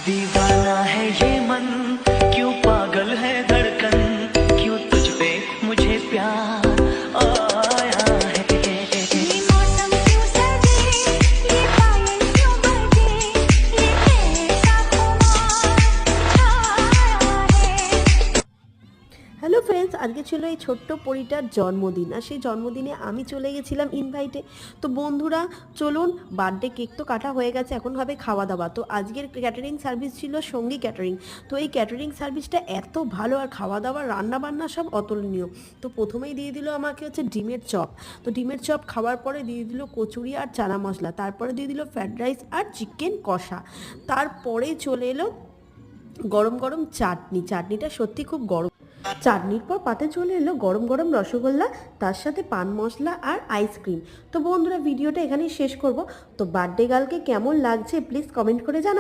दीवाना है ये मन, क्यों पागल है धड़कन, क्यों तुझ पे मुझे प्यार आया है। ये मौसम क्यों सजे, ये पायल क्यों बजे, ये कैसा खुमार छाया है। হ্যালো ফ্রেন্ডস, আজকে ছিল এই ছোট্ট পরীটার জন্মদিন। আর সেই জন্মদিনে আমি চলে গেছিলাম ইনভাইটে। তো বন্ধুরা চলুন, বার্থডে কেক তো কাটা হয়ে গেছে, এখন হবে খাওয়া দাওয়া। তো আজকের ক্যাটারিং সার্ভিস ছিল সঙ্গী ক্যাটারিং। তো এই ক্যাটারিং সার্ভিসটা এত ভালো, আর খাওয়া দাওয়া রান্না বান্না সব অতুলনীয়। তো প্রথমেই দিয়ে দিল আমাকে হচ্ছে ডিমের চপ। তো ডিমের চপ খাওয়ার পরে দিয়ে দিল কচুরি আর চানা মশলা, তারপরে দিয়ে দিল ফ্রাইড রাইস আর চিকেন কষা। তারপরে চলে এলো গরম গরম চাটনি। চাটনিটা সত্যি খুব গরম। চাটনির পর পাতে চলে এলো গরম গরম রসগোল্লা, তার সাথে পান মশলা আর আইসক্রিম। তো বন্ধুরা ভিডিওটা এখানেই শেষ করব। তো বার্থডে গার্লকে কেমন লাগছে প্লিজ কমেন্ট করে জানাবেন।